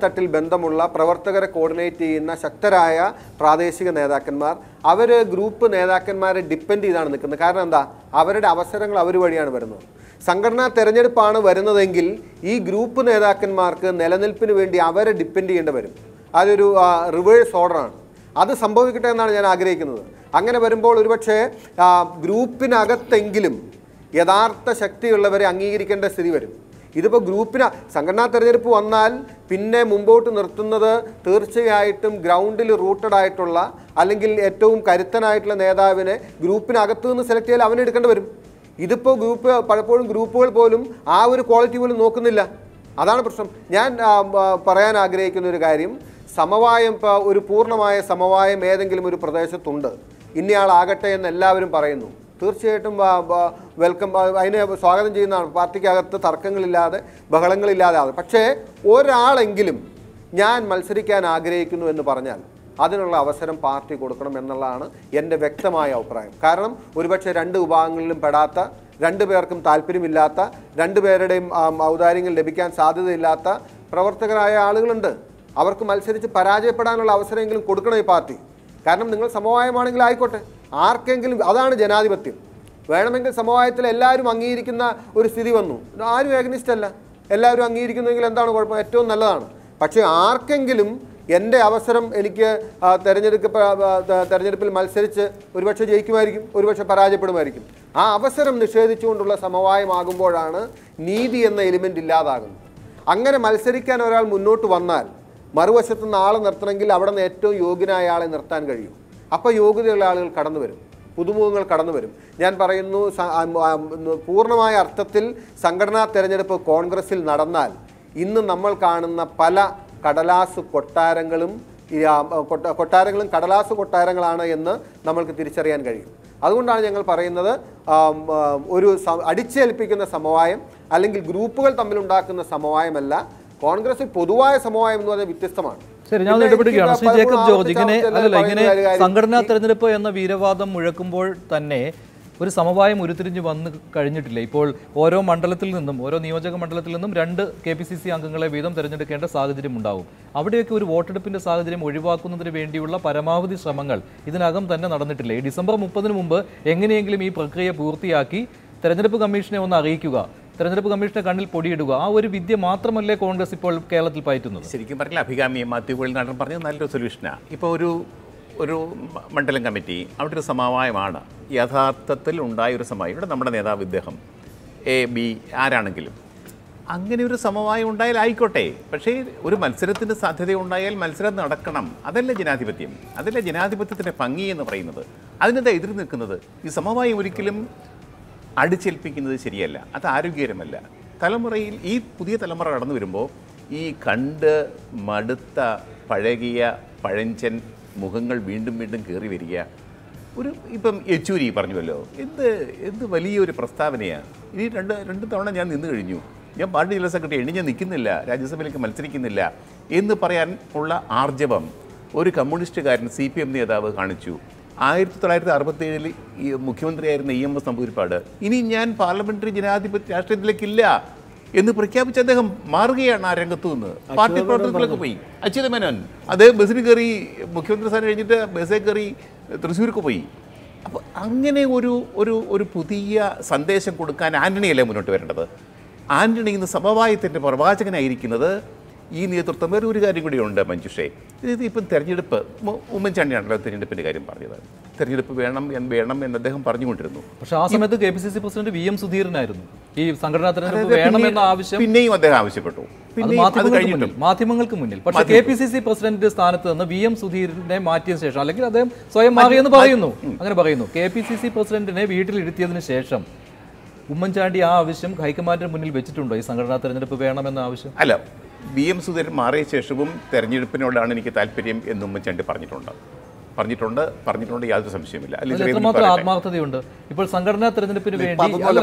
തട്ടിൽ ബന്ധമുള്ള പ്രവർത്തകരെ കോർഡിനേറ്റ് ചെയ്യുന്ന ശക്തരായ പ്രാദേശിക നേതാക്കന്മാർ അവർ ഗ്രൂപ്പ് നേതാക്കന്മാരെ ഡിപ്പെൻഡ് ചെയ്താണ് നിൽക്കുന്നത്. കാരണം എന്താ? അവരുടെ അവസരങ്ങൾ അവർ വഴിയാണ് വരുന്നത്. സംഘടനാ തെരഞ്ഞെടുപ്പാണ് വരുന്നതെങ്കിൽ ഈ ഗ്രൂപ്പ് നേതാക്കന്മാർക്ക് നിലനിൽപ്പിന് വേണ്ടി അവരെ ഡിപ്പെൻഡ് ചെയ്യേണ്ടി വരും. അതൊരു റിവേഴ്സ് ഓർഡറാണ്. അത് സംഭവിക്കട്ടെ എന്നാണ് ഞാൻ ആഗ്രഹിക്കുന്നത്. അങ്ങനെ വരുമ്പോൾ ഒരുപക്ഷെ ഗ്രൂപ്പിനകത്തെങ്കിലും യഥാർത്ഥ ശക്തിയുള്ളവരെ അംഗീകരിക്കേണ്ട സ്ഥിതി വരും. ഇതിപ്പോൾ സംഘടനാ തെരഞ്ഞെടുപ്പ് വന്നാൽ പിന്നെ മുമ്പോട്ട് നിർത്തുന്നത് തീർച്ചയായിട്ടും ഗ്രൗണ്ടിൽ റൂട്ടഡ് ആയിട്ടുള്ള അല്ലെങ്കിൽ ഏറ്റവും കരുത്തനായിട്ടുള്ള നേതാവിനെ ഗ്രൂപ്പിനകത്തു നിന്ന് സെലക്ട് ചെയ്താൽ അവനെ എടുക്കേണ്ടി വരും. ഇതിപ്പോൾ പലപ്പോഴും ഗ്രൂപ്പുകൾ പോലും ആ ഒരു ക്വാളിറ്റി പോലും നോക്കുന്നില്ല. അതാണ് പ്രശ്നം. ഞാൻ പറയാൻ ആഗ്രഹിക്കുന്ന ഒരു കാര്യം, സമവായം ഇപ്പോൾ ഒരു പൂർണ്ണമായ സമവായം ഏതെങ്കിലും ഒരു പ്രദേശത്തുണ്ട്, ഇന്നയാളാകട്ടെ എന്ന് എല്ലാവരും പറയുന്നു. തീർച്ചയായിട്ടും വെൽക്കം, അതിനെ സ്വാഗതം ചെയ്യുന്നതാണ്. പാർട്ടിക്കകത്ത് തർക്കങ്ങളില്ലാതെ ബഹളങ്ങളില്ലാതെ. പക്ഷേ ഒരാളെങ്കിലും ഞാൻ മത്സരിക്കാൻ ആഗ്രഹിക്കുന്നു എന്ന് പറഞ്ഞാൽ അതിനുള്ള അവസരം പാർട്ടി കൊടുക്കണം എന്നുള്ളതാണ് എൻ്റെ വ്യക്തമായ അഭിപ്രായം. കാരണം ഒരുപക്ഷെ രണ്ട് വിഭാഗങ്ങളിലും പെടാത്ത, രണ്ടു പേർക്കും താല്പര്യമില്ലാത്ത, രണ്ടുപേരുടെയും ഔദാര്യങ്ങൾ ലഭിക്കാൻ സാധ്യതയില്ലാത്ത പ്രവർത്തകരായ ആളുകളുണ്ട്. അവർക്ക് മത്സരിച്ച് പരാജയപ്പെടാനുള്ള അവസരമെങ്കിലും കൊടുക്കണം ഈ പാർട്ടി. കാരണം നിങ്ങൾ സമവായമാണെങ്കിൽ ആയിക്കോട്ടെ, ആർക്കെങ്കിലും. അതാണ് ജനാധിപത്യം. വേണമെങ്കിൽ സമവായത്തിൽ എല്ലാവരും അംഗീകരിക്കുന്ന ഒരു സ്ഥിതി വന്നു, ആരും ഏകനിസ്റ്റ് അല്ല, എല്ലാവരും അംഗീകരിക്കുന്നെങ്കിൽ എന്താണ് കുഴപ്പം? ഏറ്റവും നല്ലതാണ്. പക്ഷേ ആർക്കെങ്കിലും എൻ്റെ അവസരം എനിക്ക് തെരഞ്ഞെടുപ്പിൽ മത്സരിച്ച് ഒരുപക്ഷെ ജയിക്കുമായിരിക്കും, ഒരുപക്ഷെ പരാജയപ്പെടുമായിരിക്കും. ആ അവസരം നിഷേധിച്ചുകൊണ്ടുള്ള സമവായമാകുമ്പോഴാണ് നീതി എന്ന എലിമെൻ്റ് ഇല്ലാതാകുന്നത്. അങ്ങനെ മത്സരിക്കാൻ ഒരാൾ മുന്നോട്ട് വന്നാൽ മറുവശത്ത് നിന്ന് ആളെ നിർത്തണമെങ്കിൽ അവിടെ നിന്ന് ഏറ്റവും യോഗ്യനായ ആളെ നിർത്താൻ കഴിയും. അപ്പോൾ യോഗ്യതയുള്ള ആളുകൾ കടന്നു വരും, പുതുമുഖങ്ങൾ കടന്നു വരും. ഞാൻ പറയുന്നു, പൂർണ്ണമായ അർത്ഥത്തിൽ സംഘടനാ തെരഞ്ഞെടുപ്പ് കോൺഗ്രസിൽ നടന്നാൽ ഇന്ന് നമ്മൾ കാണുന്ന പല കടലാസ് കൊട്ടാരങ്ങളും കടലാസ് കൊട്ടാരങ്ങളാണ് എന്ന് നമ്മൾക്ക് തിരിച്ചറിയാൻ കഴിയും. അതുകൊണ്ടാണ് ഞങ്ങൾ പറയുന്നത്, ഒരു അടിച്ചേൽപ്പിക്കുന്ന സമവായം അല്ലെങ്കിൽ ഗ്രൂപ്പുകൾ തമ്മിലുണ്ടാക്കുന്ന സമവായമല്ല, കോൺഗ്രസിൽ പൊതുവായ സമവായം എന്ന് പറഞ്ഞാൽ വ്യത്യസ്തമാണ്. ശരി, ഞാൻ ഇടപെടുകയാണ്. ശ്രീ ജേക്കബ് ജോർജ്, ഇങ്ങനെ സംഘടനാ തെരഞ്ഞെടുപ്പ് എന്ന വീരവാദം മുഴക്കുമ്പോൾ തന്നെ ഒരു സമവായം ഉരുത്തിരിഞ്ഞ് വന്ന് കഴിഞ്ഞിട്ടില്ല. ഇപ്പോൾ ഓരോ മണ്ഡലത്തിൽ നിന്നും, ഓരോ നിയോജക മണ്ഡലത്തിൽ നിന്നും 2 KPCC അംഗങ്ങളെ വീതം തിരഞ്ഞെടുക്കേണ്ട സാഹചര്യം ഉണ്ടാവും. അവിടെയൊക്കെ ഒരു വോട്ടെടുപ്പിന്റെ സാഹചര്യം ഒഴിവാക്കുന്നതിന് വേണ്ടിയുള്ള പരമാവധി ശ്രമങ്ങൾ ഇതിനകം തന്നെ നടന്നിട്ടില്ല. ഈ ഡിസംബർ 30 മുമ്പ് എങ്ങനെയെങ്കിലും ഈ പ്രക്രിയ പൂർത്തിയാക്കി തെരഞ്ഞെടുപ്പ് കമ്മീഷനെ ഒന്ന് അറിയിക്കുക, തെരഞ്ഞെടുപ്പ് കമ്മീഷന്റെ കണ്ണിൽ പൊടിയിടുക, ആ ഒരു വിദ്യ മാത്രമല്ലേ കോൺഗ്രസ് ഇപ്പോൾ കേരളത്തിൽ പയറ്റുന്നത്? ശരിക്കും പറഞ്ഞാൽ അഭികാമി മാത്യു കോഴിനാടൻ പറഞ്ഞത് നല്ലൊരു സൊല്യൂഷനാണ്. ഇപ്പോൾ ഒരു മണ്ഡലം കമ്മിറ്റി അവിടെ ഒരു സമവായമാണ്, യഥാർത്ഥത്തിൽ ഉണ്ടായൊരു സമവായം. ഇവിടെ നമ്മുടെ നേതാവ് ഇദ്ദേഹം A, B ആരാണെങ്കിലും അങ്ങനെ ഒരു സമവായം ഉണ്ടായാൽ ആയിക്കോട്ടെ. പക്ഷേ ഒരു മത്സരത്തിൻ്റെ സാധ്യത ഉണ്ടായാൽ മത്സരം നടക്കണം. അതല്ല ജനാധിപത്യം, അതല്ല ജനാധിപത്യത്തിൻ്റെ ഭംഗി എന്ന് പറയുന്നത്. അതിനെന്താ എതിർ നിൽക്കുന്നത്? ഈ സമവായം ഒരിക്കലും അടിച്ചേൽപ്പിക്കുന്നത് ശരിയല്ല, അത് ആരോഗ്യകരമല്ല. തലമുറയിൽ ഈ പുതിയ തലമുറ കടന്നു വരുമ്പോൾ ഈ കണ്ട് മടുത്ത പഴകിയ പഴഞ്ചൻ മുഖങ്ങൾ വീണ്ടും വീണ്ടും കയറി വരിക. ഇപ്പം യെച്ചൂരി പറഞ്ഞുവല്ലോ, എന്ത് വലിയൊരു പ്രസ്താവനയാണ്. ഇനി രണ്ട് തവണ ഞാൻ നിന്ന് കഴിഞ്ഞു, ഞാൻ പാർട്ടി ജനറൽ സെക്രട്ടറി, ഞാൻ നിൽക്കുന്നില്ല, രാജ്യസഭയിലേക്ക് മത്സരിക്കുന്നില്ല എന്ന് പറയാൻ ഉള്ള ആർജവം ഒരു കമ്മ്യൂണിസ്റ്റുകാരൻ CPM നേതാവ് കാണിച്ചു. 1967 ഈ മുഖ്യമന്ത്രിയായിരുന്ന EMS നമ്പൂതിരിപ്പാട് ഇനി ഞാൻ പാർലമെന്ററി ജനാധിപത്യ രാഷ്ട്രീയത്തിലേക്കില്ല എന്ന് പ്രഖ്യാപിച്ച് അദ്ദേഹം മാറുകയാണ് ആ രംഗത്തു നിന്ന്. പാർട്ടി പ്രവർത്തനത്തിലേക്ക് പോയി. അച്യുത മേനോൻ അദ്ദേഹം ബസ്സിൽ കയറി, മുഖ്യമന്ത്രി സ്ഥാനം കഴിഞ്ഞിട്ട് ബസ്സിൽ കയറി തൃശ്ശൂർക്ക് പോയി. അപ്പോൾ അങ്ങനെ ഒരു പുതിയ സന്ദേശം കൊടുക്കാൻ ആന്റണിയല്ലേ മുന്നോട്ട് വരേണ്ടത്? ആന്റണി ഇന്ന് സമവായത്തിൻ്റെ പ്രവാചകനായിരിക്കുന്നത് ഈ നേതൃത്വം. വേറെ ഒരു കാര്യം കൂടിയുണ്ട് മഞ്ജുഷേ, ഇപ്പം തെരഞ്ഞെടുപ്പ്, ഉമ്മൻചാണ്ടിയാണല്ലോ തെരഞ്ഞെടുപ്പിൻ്റെ കാര്യം പറഞ്ഞത്. തെരഞ്ഞെടുപ്പ് വേണം എന്ന് അദ്ദേഹം പറഞ്ഞുകൊണ്ടിരുന്നു. പക്ഷേ ആ സമയത്ത് KPCC പ്രസിഡന്റ് VM സുധീരനായിരുന്നു. ഈ സംഘടനാ തെരഞ്ഞെടുപ്പ് വേണമെന്ന ആവശ്യം പിന്നെയും അദ്ദേഹം ആവശ്യപ്പെട്ടു, മാധ്യമങ്ങൾക്ക് മുന്നിൽ. പക്ഷേ KPCC പ്രസിഡന്റ് സ്ഥാനത്ത് നിന്ന് VM സുധീരനെ മാറ്റിയ ശേഷം, അല്ലെങ്കിൽ അദ്ദേഹം സ്വയം മാറിയെന്ന് പറയുന്നു, അങ്ങനെ പറയുന്നു, KPCC പ്രസിഡന്റിനെ വീട്ടിലിരുത്തിയതിനു ശേഷം ഉമ്മൻചാണ്ടി ആ ആവശ്യം ഹൈക്കമാൻഡിന് മുന്നിൽ വെച്ചിട്ടുണ്ടോ? ഈ സംഘടനാ തെരഞ്ഞെടുപ്പ് വേണമെന്ന ആവശ്യം? അല്ല, VM സുധീരൻ മാറിയ ശേഷവും തെരഞ്ഞെടുപ്പിനോടാണ് എനിക്ക് താല്പര്യം എന്ന് ഉമ്മൻചാണ്ടി പറഞ്ഞിട്ടുണ്ട്, യാതൊരു സംശയമില്ല. എത്രമാത്രം ആത്മാർത്ഥതയുണ്ട്? ഇപ്പോൾ സംഘടനാ തെരഞ്ഞെടുപ്പിന് വേണ്ടി,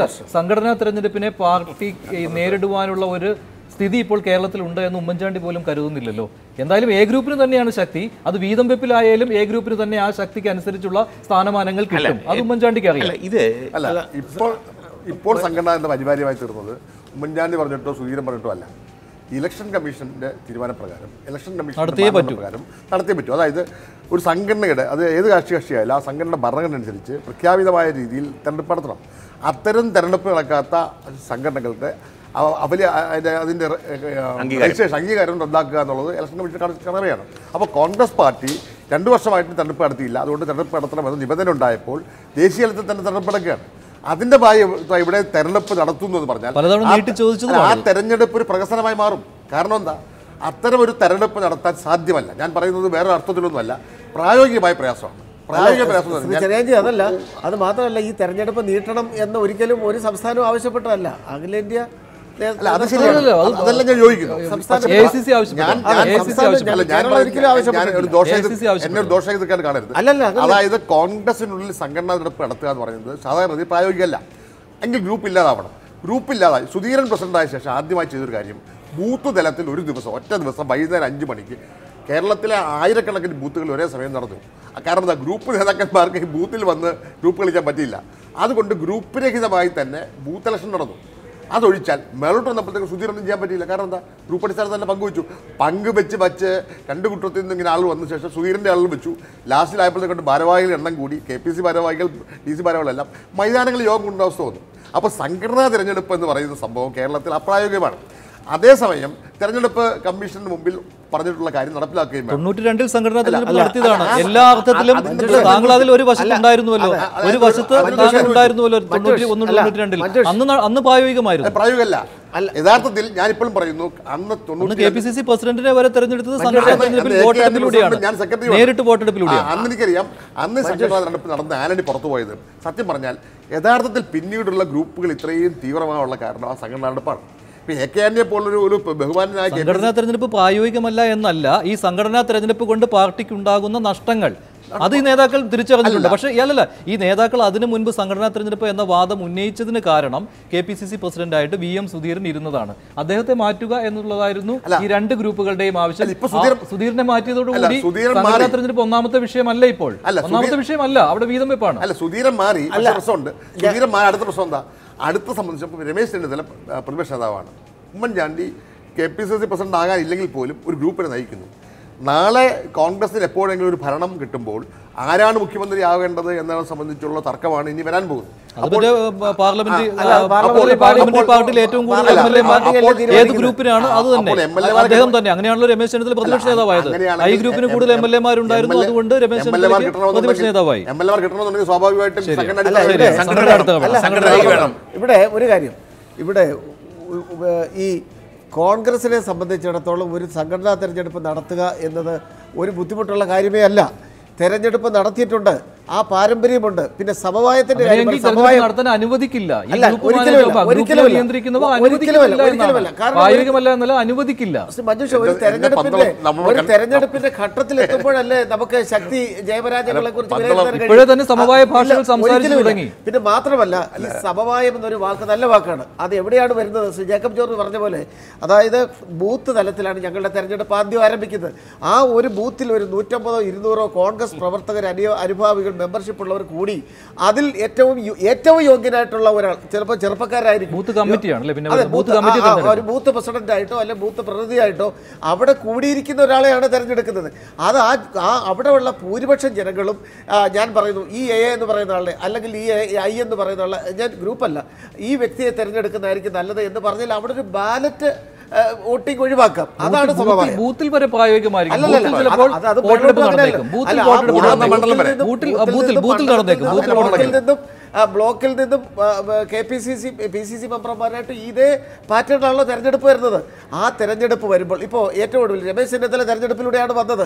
സംഘടനാ തെരഞ്ഞെടുപ്പിനെ പാർട്ടി നേരിടുവാനുള്ള ഒരു സ്ഥിതി ഇപ്പോൾ കേരളത്തിലുണ്ട് എന്ന് ഉമ്മൻചാണ്ടി പോലും കരുതുന്നില്ലല്ലോ. എന്തായാലും A ഗ്രൂപ്പിന് തന്നെയാണ് ശക്തി. അത് വീതം വെപ്പിലായാലും A ഗ്രൂപ്പിന് തന്നെ ആ ശക്തിക്ക് അനുസരിച്ചുള്ള സ്ഥാനമാനങ്ങൾ കിട്ടും. അത് ഉമ്മൻചാണ്ടിക്ക് അറിയാം. ഇപ്പോൾ സംഘടന എന്ന അനിവാര്യമായി തീർന്നത് ഉമ്മൻചാണ്ടി പറഞ്ഞിട്ടോ സുധീരൻ പറഞ്ഞിട്ടോ അല്ല. ഇലക്ഷൻ കമ്മീഷൻ്റെ തീരുമാനപ്രകാരം ഇലക്ഷൻ നടത്തിയേ കമ്മീഷൻ പ്രകാരം നടത്തിയേ പറ്റൂ. അതായത് ഒരു സംഘടനയുടെ, അത് ഏത് കക്ഷിയായാലും ആ സംഘടനയുടെ ഭരണഘടന അനുസരിച്ച് പ്രഖ്യാപിതമായ രീതിയിൽ തെരഞ്ഞെടുപ്പ് നടത്തണം. അത്തരം തെരഞ്ഞെടുപ്പ് നടക്കാത്ത സംഘടനകൾക്ക് അതിൻ്റെ രജിസ്ട്രേഷൻ അംഗീകാരം റദ്ദാക്കുക എന്നുള്ളത് ഇലക്ഷൻ കമ്മീഷൻ കടമയാണ്. അപ്പോൾ കോൺഗ്രസ് പാർട്ടി 2 വർഷമായിട്ട് തെരഞ്ഞെടുപ്പ് നടത്തിയില്ല. അതുകൊണ്ട് തെരഞ്ഞെടുപ്പ് നടത്തണമെന്ന് നിബന്ധന ഉണ്ടായപ്പോൾ ദേശീയ തലത്തിൽ തന്നെ തെരഞ്ഞെടുപ്പ് നടക്കുകയാണ്. അതിൻ്റെ ഇവിടെ തെരഞ്ഞെടുപ്പ് നടത്തുന്നു എന്ന് പറഞ്ഞാൽ ആ തെരഞ്ഞെടുപ്പ് ഒരു പ്രഹസനമായി മാറും. കാരണം എന്താ, അത്തരം ഒരു തെരഞ്ഞെടുപ്പ് നടത്താൻ സാധ്യമല്ല. ഞാൻ പറയുന്നത് വേറെ അർത്ഥത്തിലൊന്നുമല്ല, പ്രായോഗികമായ പ്രയാസമാണ്. അതല്ല, അത് മാത്രമല്ല, ഈ തെരഞ്ഞെടുപ്പ് നീട്ടണം എന്ന് ഒരിക്കലും ഒരു സംസ്ഥാനവും ആവശ്യപ്പെട്ടതല്ല. അഖിലേന്ത്യാ അതല്ല ഞാൻ ചോദിക്കുന്നു. എന്നെ ദോഷാണ് കാണരുത്. അതായത് കോൺഗ്രസിനുള്ളിൽ സംഘടനാ തെരഞ്ഞെടുപ്പ് നടത്തുക എന്ന് പറയുന്നത് സാധാരണ പ്രായോഗികമല്ല. എങ്കിൽ ഗ്രൂപ്പ് ഇല്ലാതാവണം. ഗ്രൂപ്പ് ഇല്ലാതായി സുധീരൻ പ്രസിഡന്റായ ശേഷം ആദ്യമായി ചെയ്തൊരു കാര്യം, ബൂത്ത് തലത്തിൽ ഒരു ദിവസം, ഒറ്റ ദിവസം വൈകുന്നേരം 5 മണിക്ക് കേരളത്തിലെ ആയിരക്കണക്കിന് ബൂത്തുകൾ ഒരേ സമയം നടന്നു. കാരണം എന്താ, ഗ്രൂപ്പ് നേതാക്കന്മാർക്ക് ഈ ബൂത്തിൽ വന്ന് ഗ്രൂപ്പ് കളിക്കാൻ പറ്റിയില്ല. അതുകൊണ്ട് ഗ്രൂപ്പ് രഹിതമായി തന്നെ ബൂത്ത് ഇലക്ഷൻ നടന്നു. അതൊഴിച്ചാൽ മേലോട്ട് വന്നപ്പോഴത്തേക്ക് സുധീരൊന്നും ചെയ്യാൻ പറ്റിയില്ല. കാരണം എന്താ, ഗ്രൂപ്പ് അടിസ്ഥാനത്തിൽ തന്നെ പങ്കുവെച്ച് 2 കുട്ടത്തിൽ നിന്ന് ഇങ്ങനെ ആൾ വന്ന ശേഷം സുധീരൻ്റെ ആളുകൾ വെച്ചു. ലാസ്റ്റിലായപ്പോഴത്തേക്കൊണ്ട് ഭാരവാഹികളുടെ എണ്ണം കൂടി. KPC ഭാരവാഹികൾ, DC ഭാരവാഹികളെല്ലാം മൈതാനങ്ങളിൽ യോഗം കൊണ്ട അവസ്ഥ വന്നു. അപ്പോൾ സംഘടനാ തിരഞ്ഞെടുപ്പ് എന്ന് പറയുന്ന സംഭവം കേരളത്തിൽ അപ്രായോഗികമാണ്. അതേസമയം തെരഞ്ഞെടുപ്പ് കമ്മീഷന് മുമ്പിൽ പറഞ്ഞിട്ടുള്ള കാര്യം നടപ്പിലാക്കുകയും 92-ൽ സംഘടനാ തെരഞ്ഞെടുപ്പ് നടത്തിയതാണ്. എല്ലാ അർത്ഥത്തിലും താങ്കൾ അതിൽ ഒരു വശത്ത് ഉണ്ടായിരുന്നുവല്ലോ, ഒരു വശത്ത് താങ്കൾ ഉണ്ടായിരുന്നുവല്ലോ 92-ൽ. അന്ന് പ്രായോഗികമായിരുന്നു. പ്രായോഗികമല്ല. യഥാർത്ഥത്തിൽ ഞാനിപ്പോഴും പറയുന്നു, അന്ന് KPCC പ്രസിഡന്റിനെ വരെ തെരഞ്ഞെടുത്തത് സംഘടനാ തെരഞ്ഞെടുപ്പിൽ വോട്ടെടുപ്പിലൂടെയാണ്, നേരിട്ട് വോട്ടെടുപ്പിലൂടെയാണ്. അന്ന് എനിക്കറിയാം, അന്ന് സംഘടനാ തെരഞ്ഞെടുപ്പ് നടന്ന ആന്റണി പുറത്തു പോയത് സത്യം പറഞ്ഞാൽ യഥാർത്ഥത്തിൽ പിന്നീടുള്ള ഗ്രൂപ്പുകൾ ഇത്രയും തീവ്രമായുള്ള കാരണം ആ സംഘടനാ തെരഞ്ഞെടുപ്പാണ്. സംഘടനാ തെരഞ്ഞെടുപ്പ് പ്രായോഗികമല്ല എന്നല്ല, ഈ സംഘടനാ തെരഞ്ഞെടുപ്പ് കൊണ്ട് പാർട്ടിക്ക് ഉണ്ടാകുന്ന നഷ്ടങ്ങൾ അത് ഈ നേതാക്കൾ തിരിച്ചറിഞ്ഞിട്ടുണ്ട്. പക്ഷേ ഈ നേതാക്കൾ അതിനു മുൻപ് സംഘടനാ തെരഞ്ഞെടുപ്പ് എന്ന വാദം ഉന്നയിച്ചതിന് കാരണം KPCC പ്രസിഡന്റായിട്ട് VM സുധീരൻ ഇരുന്നതാണ്. അദ്ദേഹത്തെ മാറ്റുക എന്നുള്ളതായിരുന്നു ഈ 2 ഗ്രൂപ്പുകളുടെയും ആവശ്യം. സുധീരനെ മാറ്റിയതോടുകൂടി സംഘടനാ തെരഞ്ഞെടുപ്പ് ഒന്നാമത്തെ വിഷയമല്ല. ഇപ്പോൾ ഒന്നാമത്തെ വിഷയമല്ല, അവിടെ വീതം വെപ്പാണ്. സുധീരൻ മാറി. അടുത്ത പ്രശ്നം എന്താ, അടുത്ത സംബന്ധിച്ചപ്പോൾ രമേശ് ചെന്നിത്തല പ്രതിപക്ഷ നേതാവാണ്. ഉമ്മൻചാണ്ടി KPCC പ്രസിഡന്റ് ആകാനില്ലെങ്കിൽ പോലും ഒരു ഗ്രൂപ്പിനെ നയിക്കുന്നു. നാളെ കോൺഗ്രസിന് എപ്പോഴെങ്കിലും ഒരു ഭരണം കിട്ടുമ്പോൾ ആരാണ് മുഖ്യമന്ത്രി ആവേണ്ടത് എന്നതിനെ സംബന്ധിച്ചുള്ള തർക്കമാണ് ഇനി വരാൻ പോകുന്നത്. പാർട്ടിയിൽ ഏറ്റവും കൂടുതൽ ഏത് ഗ്രൂപ്പിനാണ് അത് തന്നെ അദ്ദേഹം തന്നെ. അങ്ങനെയാണല്ലോ രമേശ് ചെന്നിത്തല പ്രതിപക്ഷ നേതാവായത്. ഈ ഗ്രൂപ്പിന് കൂടുതൽ MLA മാരുണ്ടായിരുന്നു, അതുകൊണ്ട് രമേശ് ചെന്നിത്തല പ്രതിപക്ഷ നേതാവായി. MLA കിട്ടണമെന്നുണ്ടെങ്കിൽ സ്വാഭാവികമായിട്ടും ഇവിടെ ഒരു കാര്യം, ഇവിടെ ഈ കോൺഗ്രസിനെ സംബന്ധിച്ചിടത്തോളം ഒരു സംഘടനാ തെരഞ്ഞെടുപ്പ് നടത്തുക എന്നത് ഒരു ബുദ്ധിമുട്ടുള്ള കാര്യമേ അല്ല. തെരഞ്ഞെടുപ്പ് നടത്തിയിട്ടുണ്ട്, ആ പാരമ്പര്യമുണ്ട്. പിന്നെ സമവായത്തിന്റെ നടത്താൻ അനുവദിക്കില്ല, അനുവദിക്കില്ല. ഒരു തെരഞ്ഞെടുപ്പിന്റെ ഘട്ടത്തിൽ എത്തുമ്പോഴല്ലേ നമുക്ക് ശക്തി ജയപരാജയങ്ങളെ കുറിച്ച് ഇപ്പോഴേ തന്നെ സമവായ ഭാഷകൾ സംസാരിച്ചു തുടങ്ങി. പിന്നെ മാത്രമല്ല, ഈ സമവായം എന്നൊരു വാക്ക് നല്ല വാക്കാണ്. അത് എവിടെയാണ് വരുന്നത്? ശ്രീ ജേക്കബ് ജോർജ് പറഞ്ഞ പോലെ, അതായത് ബൂത്ത് തലത്തിലാണ് ഞങ്ങളുടെ തെരഞ്ഞെടുപ്പ് ആദ്യം ആരംഭിക്കുന്നത്. ആ ഒരു ബൂത്തിൽ ഒരു 150-ഓ 200-ഓ കോൺഗ്രസ് പ്രവർത്തകർ, അനുഭാവികൾ, മെമ്പർഷിപ്പ് ഉള്ളവർ കൂടി അതിൽ ഏറ്റവും യോഗ്യനായിട്ടുള്ള ഒരാൾ, ചിലപ്പോൾ ചെറുപ്പക്കാരായിരിക്കും, ഒരു ബൂത്ത് പ്രസിഡന്റായിട്ടോ അല്ലെങ്കിൽ ബൂത്ത് പ്രതിനിധിയായിട്ടോ അവിടെ കൂടിയിരിക്കുന്ന ഒരാളെയാണ് തിരഞ്ഞെടുക്കുന്നത്. അത് അവിടെയുള്ള ഭൂരിപക്ഷം ജനങ്ങളും, ഞാൻ പറയുന്നു, ഈ എ എന്ന് പറയുന്ന ആളെ അല്ലെങ്കിൽ ഈ ഐ എന്ന് പറയുന്ന ആളെ, ഞാൻ ഗ്രൂപ്പല്ല, ഈ വ്യക്തിയെ തിരഞ്ഞെടുക്കുന്നതായിരിക്കും നല്ലത് എന്ന് പറഞ്ഞാൽ അവിടെ ഒരു ബാലറ്റ് വോട്ടിംഗ് ഒഴിവാക്കാം. അതാണ് ബൂത്തിൽ വരെ പ്രായോഗികമായിരിക്കും. ബ്ലോക്കിൽ നിന്നും PCC മെമ്പർമാരായിട്ട് ഇതേ പാറ്റേണിലാണല്ലോ തെരഞ്ഞെടുപ്പ് വരുന്നത്. ആ തെരഞ്ഞെടുപ്പ് വരുമ്പോൾ ഇപ്പോൾ ഏറ്റവും ഒടുവിൽ രമേശ് ചെന്നിത്തല തെരഞ്ഞെടുപ്പിലൂടെയാണ് വന്നത്.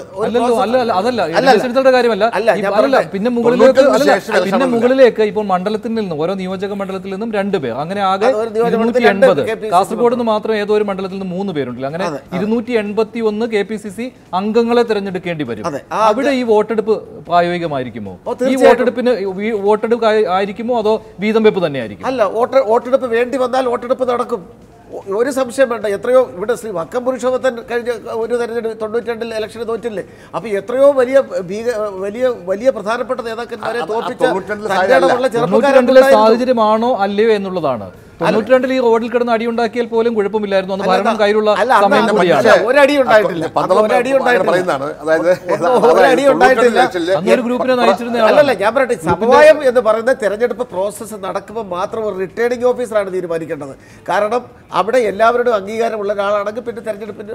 പിന്നെ മുകളിലേക്ക് ഇപ്പോൾ മണ്ഡലത്തിൽ നിന്നും, ഓരോ നിയോജക മണ്ഡലത്തിൽ നിന്നും 2 പേർ, അങ്ങനെ ആകെ 280. കാസർഗോഡ് നിന്ന് മാത്രം ഏതോ ഒരു മണ്ഡലത്തിൽ നിന്ന് 3 പേരുണ്ടല്ലോ. അങ്ങനെ 281 KPCC അംഗങ്ങളെ തിരഞ്ഞെടുക്കേണ്ടി വരും. അവിടെ ഈ വോട്ടെടുപ്പ് പ്രായോഗികമായിരിക്കുമോ? ഈ വോട്ടെടുപ്പ് ആയിരിക്കുമോ അതോ വീതം വെപ്പ് തന്നെ ആയിരിക്കും? അല്ല, വോട്ടെടുപ്പ് വേണ്ടി വന്നാൽ വോട്ടെടുപ്പ് നടക്കും, ഒരു സംശയം വേണ്ട. എത്രയോ ഇവിടെ ശ്രീ വക്കം പുരുഷോത്തമൻ കഴിഞ്ഞ ഒരു തെരഞ്ഞെടുപ്പ് 92-ൽ ഇലക്ഷന് തോറ്റില്ലേ? അപ്പൊ എത്രയോ വലിയ പ്രധാനപ്പെട്ട നേതാക്കന്മാരെ തോൽപ്പിച്ച സാഹചര്യമാണോ അല്ലയോ എന്നുള്ളതാണ്. 92-ൽ ഈ റോഡിൽ കിടന്ന് അടിയുണ്ടാക്കിയാൽ പോലും കുഴപ്പമില്ലായിരുന്നു. അന്ന് ഭരണം കയ്യിലുള്ള സമയം കൂടിയാണ്. ഒരടി ഉണ്ടായിട്ടില്ല. അന്നൊരു ഗ്രൂപ്പിനെ നയിച്ചിരുന്ന അല്ലല്ല, ഞാൻ പറയട്ടെ, സമവായം എന്ന് പറയുന്ന തെരഞ്ഞെടുപ്പ് പ്രോസസ്സ് നടക്കുമ്പോൾ മാത്രം ഒരു റിട്ടേണിംഗ് ഓഫീസറാണ് തീരുമാനിക്കേണ്ടത്. കാരണം അവിടെ എല്ലാവരുടെയും അംഗീകാരമുള്ള ഒരാളാണെങ്കിൽ പിന്നെ തെരഞ്ഞെടുപ്പിന്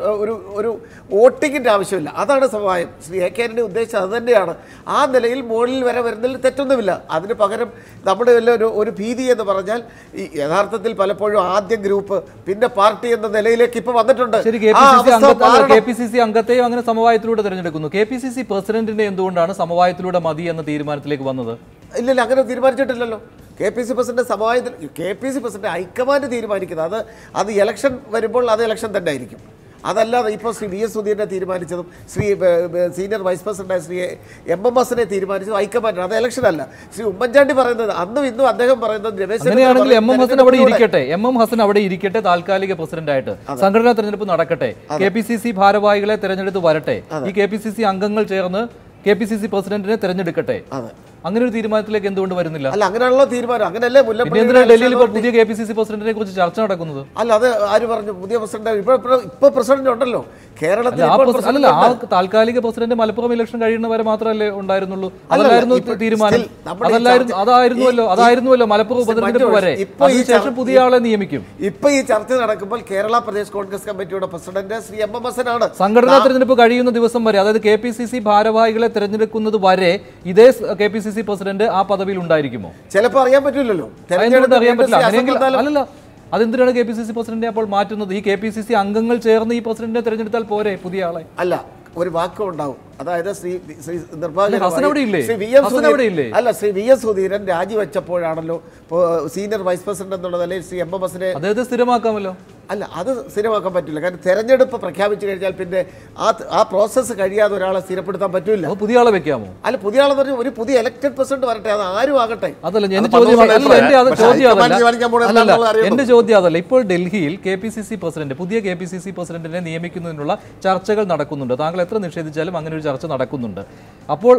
ഒരു വോട്ടിങ്ങിൻ്റെ ആവശ്യമില്ല. അതാണ് സമവായം. ശ്രീ എ കെ ആന്റണി ഉദ്ദേശിച്ചത് അത് തന്നെയാണ്. ആ നിലയിൽ മുകളിൽ വരെ വരുന്നതിൽ തെറ്റൊന്നുമില്ല. അതിന് പകരം നമ്മുടെ ഒരു ഭീതി എന്ന് പറഞ്ഞാൽ ഈ യഥാർത്ഥത്തിൽ പലപ്പോഴും ആദ്യ ഗ്രൂപ്പ് പിന്നെ പാർട്ടി എന്ന നിലയിലേക്ക് ഇപ്പൊ വന്നിട്ടുണ്ട്. KPCC അംഗത്തെയും അങ്ങനെ സമവായത്തിലൂടെ തെരഞ്ഞെടുക്കുന്നു. KPCC പ്രസിഡന്റിനെ എന്തുകൊണ്ടാണ് സമവായത്തിലൂടെ മതി എന്ന തീരുമാനത്തിലേക്ക് വന്നത്? ഇല്ലല്ല, അങ്ങനെ തീരുമാനിച്ചിട്ടില്ലല്ലോ. KPCC പ്രസിഡന്റ് സമവായത്തിൽ KPCC പ്രസിഡന്റ് ഹൈക്കമാൻഡ് തീരുമാനിക്കുന്നത് അത് ഇലക്ഷൻ വരുമ്പോൾ അത് ഇലക്ഷൻ തന്നെ ആയിരിക്കും. അതല്ലാതെ ഇപ്പോൾ ശ്രീ VS സുധീരനെ തീരുമാനിച്ചതും ശ്രീ സീനിയർ വൈസ് പ്രസിഡന്റായ ശ്രീ MMSനെ തീരുമാനിച്ചതും ഹൈക്കമാൻഡാണ്, അത് ഇലക്ഷൻ അല്ല. ശ്രീ ഉമ്മൻചാണ്ടി പറയുന്നത് അന്നും ഇന്നും അദ്ദേഹം പറയുന്നത് അങ്ങനെയാണെങ്കിൽ MM ഹസൻ അവിടെ ഇരിക്കട്ടെ താൽക്കാലിക പ്രസിഡന്റായിട്ട്. സംഘടനാ തെരഞ്ഞെടുപ്പ് നടക്കട്ടെ, KPCC ഭാരവാഹികളെ തെരഞ്ഞെടുത്ത് വരട്ടെ, ഈ KPCC അംഗങ്ങൾ ചേർന്ന് KPCC പ്രസിഡന്റിനെ തെരഞ്ഞെടുക്കട്ടെ. അങ്ങനെ ഒരു തീരുമാനത്തിലേക്ക് എന്തുകൊണ്ട് വരുന്നില്ല? അല്ല, അങ്ങനെയുള്ള തീരുമാനം അങ്ങനെയല്ലേ. ഡൽഹിയിൽ ഇപ്പോൾ പുതിയ KPCC പ്രസിഡന്റിനെ കുറിച്ച് ചർച്ച നടക്കുന്നത്? അല്ല, അത് ആര് പറഞ്ഞു? പുതിയ പ്രസിഡന്റ് ഇപ്പൊ പ്രസിഡന്റ് ഉണ്ടല്ലോ കേരളത്തിൽ. അല്ല, ആ താൽക്കാലിക പ്രസിഡന്റ് മലപ്പുറം ഇലക്ഷൻ കഴിയുന്നവരെ മാത്രമല്ലേ ഉണ്ടായിരുന്നുള്ളൂ? അതല്ലായിരുന്നു തീരുമാനം? അതായിരുന്നുവല്ലോ മലപ്പുറം ഉപതെരഞ്ഞെടുപ്പ് വരെ. അതിനുശേഷം പുതിയ ആളെ നിയമിക്കും. ഇപ്പൊ ഈ ചർച്ച നടക്കുമ്പോൾ കേരള പ്രദേശ് കോൺഗ്രസ് കമ്മിറ്റിയുടെ പ്രസിഡന്റ് ശ്രീ MMS ആണ്. സംഘടനാ തെരഞ്ഞെടുപ്പ് കഴിയുന്ന ദിവസം വരെ, അതായത് KPCC ഭാരവാഹികളെ തെരഞ്ഞെടുക്കുന്നത് വരെ ഇതേ KPCC പ്രസിഡന്റ് ആ പദവിയിൽ ഉണ്ടായിരിക്കുമോ? ചിലപ്പോൾ അറിയാൻ പറ്റില്ലല്ലോ. അറിയാൻ പറ്റില്ല. അല്ലല്ല, അതെന്തിനാണ് KPCC പ്രസിഡന്റിനെ അപ്പോൾ മാറ്റുന്നത്? ഈ KPCC അംഗങ്ങൾ ചേർന്ന് ഈ പ്രസിഡന്റിനെ തെരഞ്ഞെടുത്താൽ പോരെ പുതിയ ആളെ? അല്ല, ഒരു വാക്കും ഉണ്ടാവും. അതായത് ശ്രീ VS സുധീരൻ രാജിവെച്ചപ്പോഴാണല്ലോ സീനിയർ വൈസ് പ്രസിഡന്റ് എന്നുള്ള നിലയിൽ ശ്രീ MMSനെ അദ്ദേഹത്തെ സ്ഥിരമാക്കാമല്ലോ. അല്ല, അത് സ്ഥിരമാക്കാൻ പറ്റില്ല. കാരണം തെരഞ്ഞെടുപ്പ് പ്രഖ്യാപിച്ചു കഴിഞ്ഞാൽ പിന്നെ ആ പ്രോസസ്സ് കഴിയാതെ ഒരാളെ സ്ഥിരപ്പെടുത്താൻ പറ്റില്ല. പുതിയ ആളെ വെക്കാമോ? അല്ല, പുതിയ ആളെന്ന് പറഞ്ഞാൽ ഒരു പുതിയ ഇലക്ടഡ് പ്രസിഡന്റ് വരട്ടെ, അത് ആരും ആകട്ടെ. അതല്ല എന്റെ ചോദ്യം അതല്ല. ഇപ്പോൾ ഡൽഹിയിൽ പുതിയ KPCC പ്രസിഡന്റിനെ നിയമിക്കുന്നതിനുള്ള ചർച്ചകൾ നടക്കുന്നുണ്ട്. താങ്കൾ എത്ര നിഷേധിച്ചാലും അങ്ങനെ ഒരു ചർച്ച നടക്കുന്നുണ്ട്. അപ്പോൾ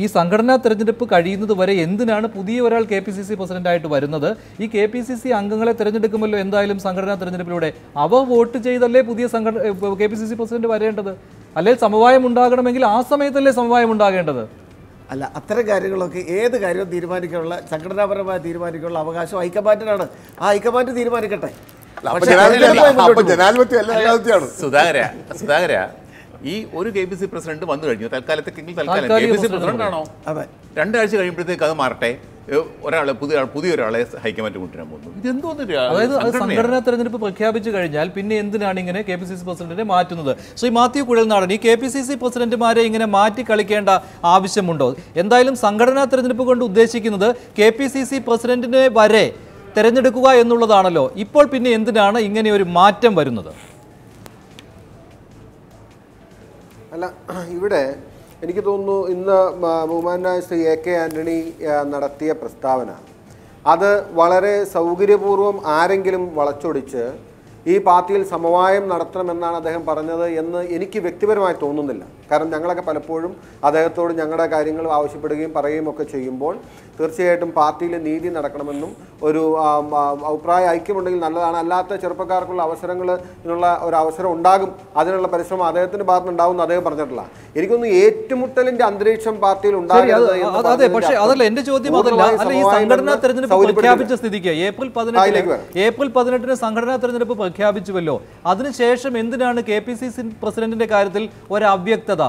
ഈ സംഘടനാ തെരഞ്ഞെടുപ്പ് കഴിയുന്നത് വരെ എന്തിനാണ് പുതിയ ഒരാൾ KPCC പ്രസിഡന്റായിട്ട് വരുന്നത്? ഈ KPCC അംഗങ്ങളെ തെരഞ്ഞെടുക്കുമല്ലോ എന്തായാലും സംഘടനാ തെരഞ്ഞെടുപ്പിലൂടെ. അവ വോട്ട് ചെയ്തല്ലേ പുതിയ KPCC പ്രസിഡന്റ് വരേണ്ടത്? അല്ലെങ്കിൽ സമവായം ഉണ്ടാകണമെങ്കിൽ ആ സമയത്തല്ലേ സമവായം ഉണ്ടാകേണ്ടത്? അല്ല, അത്തരം കാര്യങ്ങളൊക്കെ ഏത് കാര്യവും തീരുമാനിക്കാനുള്ള സംഘടനാപരമായി തീരുമാനിക്കാനുള്ള അവകാശം ഹൈക്കമാൻഡിനാണ്. ആ ഹൈക്കമാൻഡ് തീരുമാനിക്കട്ടെ. സുധാകര, ഈ ഒരു KPCC പ്രസിഡന്റ് വന്നു കഴിഞ്ഞു, തൽക്കാലത്തേക്കെങ്കിൽ KPCC പ്രസിഡന്റ് ആണോ? രണ്ടാഴ്ച കഴിയുമ്പോഴത്തേക്ക് അത് മാറട്ടെ, പുതിയ ഒരാളെ ഹൈക്കമാൻഡ് കൊണ്ടുവരാൻ പോകുന്നു. അതായത് സംഘടനാ തെരഞ്ഞെടുപ്പ് പ്രഖ്യാപിച്ചു കഴിഞ്ഞാൽ പിന്നെ എന്തിനാണ് ഇങ്ങനെ KPCC പ്രസിഡന്റിനെ മാറ്റുന്നത്? ശ്രീ മാത്യു കുഴൽനാടൻ, ഈ KPCC പ്രസിഡന്റുമാരെ ഇങ്ങനെ മാറ്റി കളിക്കേണ്ട ആവശ്യമുണ്ടോ? എന്തായാലും സംഘടനാ തെരഞ്ഞെടുപ്പ് കൊണ്ട് ഉദ്ദേശിക്കുന്നത് KPCC പ്രസിഡന്റിനെ വരെ തെരഞ്ഞെടുക്കുക എന്നുള്ളതാണല്ലോ. ഇപ്പോൾ പിന്നെ എന്തിനാണ് ഇങ്ങനെ ഒരു മാറ്റം വരുന്നത്? അല്ല, ഇവിടെ എനിക്ക് തോന്നുന്നു ഇന്ന് ബഹുമാനായ ശ്രീ A K ആന്റണി നടത്തിയ പ്രസ്താവന അത് വളരെ സൗകര്യപൂർവ്വം ആരെങ്കിലും വളച്ചൊടിച്ച് ഈ പാർട്ടിയിൽ സമവായം നടത്തണമെന്നാണ് അദ്ദേഹം പറഞ്ഞത് എന്ന് എനിക്ക് വ്യക്തിപരമായി തോന്നുന്നില്ല. കാരണം ഞങ്ങളൊക്കെ പലപ്പോഴും അദ്ദേഹത്തോട് ഞങ്ങളുടെ കാര്യങ്ങൾ ആവശ്യപ്പെടുകയും പറയുകയും ഒക്കെ ചെയ്യുമ്പോൾ തീർച്ചയായിട്ടും പാർട്ടിയിൽ നീതി നടക്കണമെന്നും ഒരു അഭിപ്രായ ഐക്യമുണ്ടെങ്കിൽ നല്ലതാണ്, അല്ലാത്ത ചെറുപ്പക്കാർക്കുള്ള അവസരങ്ങളിനുള്ള ഒരു അവസരം ഉണ്ടാകും, അതിനുള്ള പരിശ്രമം അദ്ദേഹത്തിന്റെ ഭാഗത്ത് ഉണ്ടാകുമെന്ന് അദ്ദേഹം പറഞ്ഞിട്ടില്ല. എനിക്കൊന്ന് ഏറ്റുമുട്ടലിന്റെ അന്തരീക്ഷം പാർട്ടിയിൽ ഉണ്ടാകരുത്. പക്ഷേ അതല്ല എന്റെ ചോദ്യം. അതല്ല, ഈ സംഘടനാ തെരഞ്ഞെടുപ്പ് പ്രഖ്യാപിച്ച സ്ഥിതിക്ക് ഏപ്രിൽ 18-ന് സംഘടനാ തെരഞ്ഞെടുപ്പ് പ്രഖ്യാപിച്ചുവല്ലോ. അതിനുശേഷം എന്തിനാണ് KPCC പ്രസിഡന്റിന്റെ കാര്യത്തിൽ ഒരു അവ്യക്തത?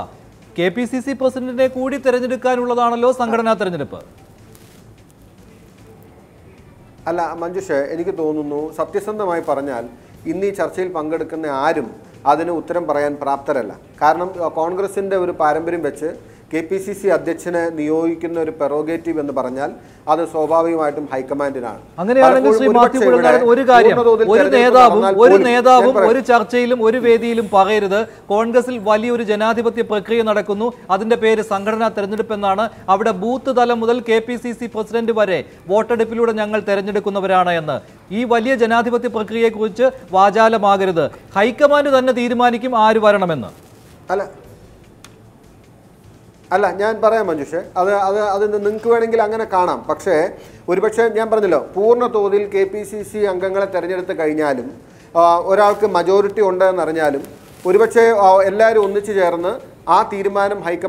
KPCC പ്രസിഡന്റിനെ കൂടി തെരഞ്ഞെടുക്കാനുള്ളതാണല്ലോ സംഘടനാ തെരഞ്ഞെടുപ്പ്. അല്ല മഞ്ജുഷ്, എനിക്ക് തോന്നുന്നു സത്യസന്ധമായി പറഞ്ഞാൽ ഇന്ന് ഈ ചർച്ചയിൽ പങ്കെടുക്കുന്ന ആരും അതിന് ഉത്തരം പറയാൻ പ്രാപ്തരല്ല. കാരണം കോൺഗ്രസിൻ്റെ ഒരു പാരമ്പര്യം വെച്ച് KPCC അധ്യക്ഷനെ നിയോഗിക്കുന്ന ഒരു പെറോഗേറ്റീവ് എന്ന് പറഞ്ഞാൽ അത് സ്വാഭാവികമായിട്ടും ഹൈക്കമാൻഡിനാണ്. അങ്ങനെയാണെങ്കിൽ ഒരു നേതാവും ഒരു ചർച്ചയിലും ഒരു വേദിയിലും പറയരുത് കോൺഗ്രസിൽ വലിയൊരു ജനാധിപത്യ പ്രക്രിയ നടക്കുന്നു, അതിന്റെ പേര് സംഘടനാ തെരഞ്ഞെടുപ്പ് എന്നാണ്, അവിടെ ബൂത്ത് തലം മുതൽ KPCC പ്രസിഡന്റ് വരെ വോട്ടെടുപ്പിലൂടെ ഞങ്ങൾ തെരഞ്ഞെടുക്കുന്നവരാണ് എന്ന്. ഈ വലിയ ജനാധിപത്യ പ്രക്രിയയെക്കുറിച്ച് വാചാലമാകരുത്. ഹൈക്കമാൻഡ് തന്നെ തീരുമാനിക്കും ആര് വരണമെന്ന്. അല്ല അല്ല, ഞാൻ പറയാം മഞ്ജുഷേ, അത് നിങ്ങൾക്ക് വേണമെങ്കിൽ അങ്ങനെ കാണാം. പക്ഷേ ഒരുപക്ഷെ ഞാൻ പറഞ്ഞല്ലോ, പൂർണ്ണ തോതിൽ KPCC അംഗങ്ങളെ തിരഞ്ഞെടുത്ത് കഴിഞ്ഞാലും ഒരാൾക്ക് മജോറിറ്റി ഉണ്ടെന്നറിഞ്ഞാലും ഒരുപക്ഷെ എല്ലാവരും ഒന്നിച്ചു ചേർന്ന് ആ തീരുമാനം ഹൈക്കമാൻഡ്